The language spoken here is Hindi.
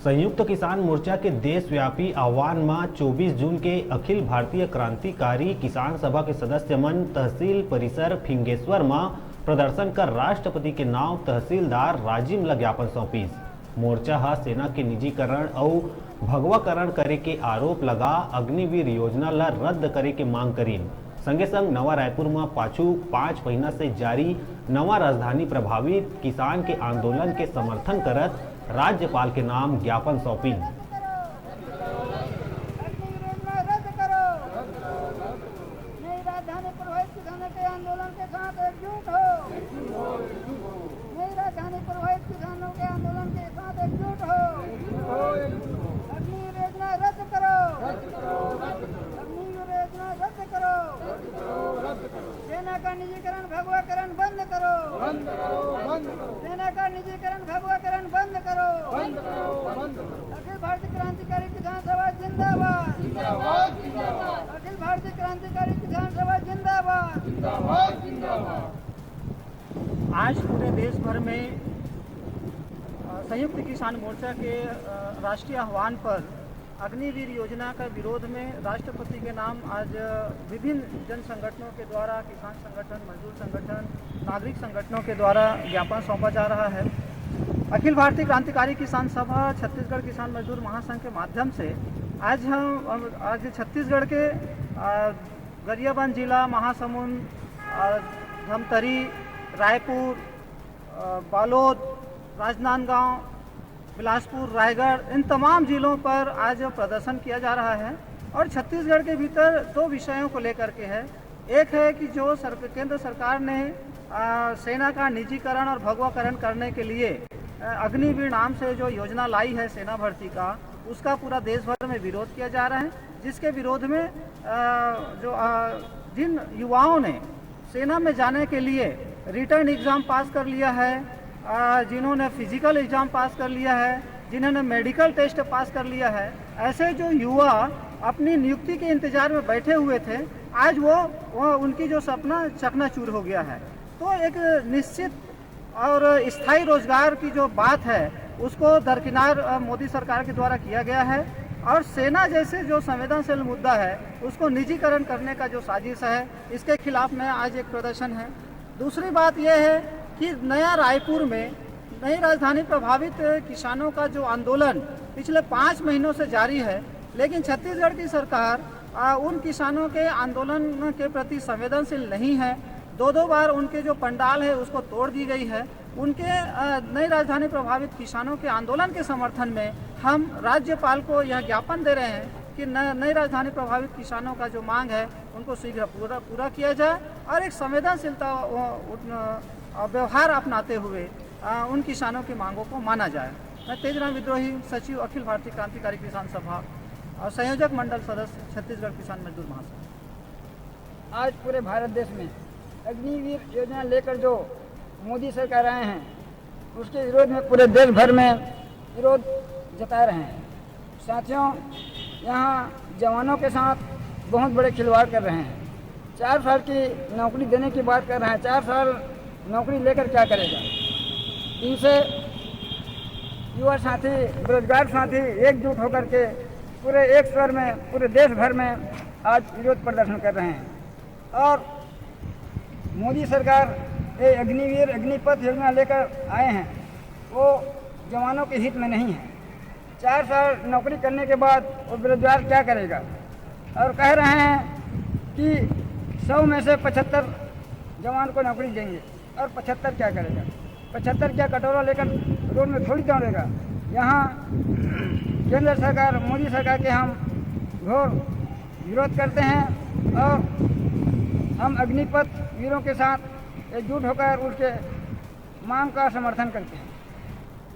संयुक्त किसान मोर्चा के देशव्यापी आह्वान में 24 जून के अखिल भारतीय क्रांतिकारी किसान सभा के सदस्य मन तहसील परिसर फिंगेश्वर में प्रदर्शन कर राष्ट्रपति के नाम तहसीलदार राजिम ला ज्ञापन सौंपीस। मोर्चा हा सेना के निजीकरण और भगवाकरण करे के आरोप लगा अग्निवीर योजना ला रद्द करे के मांग करीन। संगे संग नवा रायपुर में पाछू 5 महीना से जारी नवा राजधानी प्रभावित किसान के आंदोलन के समर्थन करत राज्यपाल के नाम ज्ञापन सौंपीन। सेना का निजीकरण भगवाकरण बंद करो, सेना का निजीकरण भगवाकरण बंद करो। अखिल भारतीय क्रांतिकारी किसान सभा जिंदाबाद, अखिल भारतीय क्रांतिकारी किसान सभा जिंदाबाद। आज पूरे देश भर में संयुक्त किसान मोर्चा के राष्ट्रीय आह्वान पर अग्निवीर योजना का विरोध में राष्ट्रपति के नाम आज विभिन्न जन संगठनों के द्वारा, किसान संगठन, मजदूर संगठन, नागरिक संगठनों के द्वारा ज्ञापन सौंपा जा रहा है। अखिल भारतीय क्रांतिकारी किसान सभा छत्तीसगढ़ किसान मजदूर महासंघ के माध्यम से आज छत्तीसगढ़ के गरियाबंद जिला, महासमुंद, धमतरी, रायपुर, बालोद, राजनांदगांव, बिलासपुर, रायगढ़, इन तमाम जिलों पर आज प्रदर्शन किया जा रहा है। और छत्तीसगढ़ के भीतर 2 विषयों को लेकर के है। एक है कि जो केंद्र सरकार ने सेना का निजीकरण और भगवाकरण करने के लिए अग्निवीर नाम से जो योजना लाई है सेना भर्ती का, उसका पूरा देश भर में विरोध किया जा रहा है। जिसके विरोध में जिन युवाओं ने सेना में जाने के लिए रिटर्न एग्ज़ाम पास कर लिया है, जिन्होंने फिजिकल एग्ज़ाम पास कर लिया है, जिन्होंने मेडिकल टेस्ट पास कर लिया है, ऐसे जो युवा अपनी नियुक्ति के इंतज़ार में बैठे हुए थे, आज वो उनकी जो सपना चकनाचूर हो गया है। तो एक निश्चित और स्थायी रोजगार की जो बात है उसको दरकिनार मोदी सरकार के द्वारा किया गया है। और सेना जैसे जो संवेदनशील मुद्दा है उसको निजीकरण करने का जो साजिश है, इसके खिलाफ में आज एक प्रदर्शन है। दूसरी बात यह है कि नया रायपुर में नई राजधानी प्रभावित किसानों का जो आंदोलन पिछले 5 महीनों से जारी है, लेकिन छत्तीसगढ़ की सरकार उन किसानों के आंदोलन के प्रति संवेदनशील नहीं है। 2 बार उनके जो पंडाल है उसको तोड़ दी गई है। उनके नई राजधानी प्रभावित किसानों के आंदोलन के समर्थन में हम राज्यपाल को यह ज्ञापन दे रहे हैं कि नई राजधानी प्रभावित किसानों का जो मांग है उनको शीघ्र पूरा किया जाए और एक संवेदनशीलता व्यवहार अपनाते हुए उन किसानों की मांगों को माना जाए। मैं तेजराम विद्रोही, सचिव अखिल भारतीय क्रांतिकारी किसान सभा और संयोजक मंडल सदस्य छत्तीसगढ़ किसान मजदूर महासंघ। आज पूरे भारत देश में अग्निवीर योजना लेकर जो मोदी सरकार आए हैं उसके विरोध में पूरे देश भर में विरोध जता रहे हैं। साथियों, यहाँ जवानों के साथ बहुत बड़े खिलवाड़ कर रहे हैं। 4 साल की नौकरी देने की बात कर रहे हैं। 4 साल नौकरी लेकर क्या करेगा? इनसे युवा साथी, बेरोजगार साथी एकजुट होकर के पूरे एक स्वर में पूरे देश भर में आज विरोध प्रदर्शन कर रहे हैं। और मोदी सरकार ये अग्निवीर, अग्निपथ योजना लेकर आए हैं, वो जवानों के हित में नहीं है। 4 साल नौकरी करने के बाद वो बेरोजगार क्या करेगा? और कह रहे हैं कि 100 में से 75 जवान को नौकरी देंगे और 75 क्या करेगा? 75 क्या कटोरा लेकर रोड में थोड़ी दौड़ेगा? यहाँ केंद्र सरकार, मोदी सरकार के हम घोर विरोध करते हैं और हम अग्निपथ वीरों के साथ एकजुट होकर उसके मांग का समर्थन करते हैं।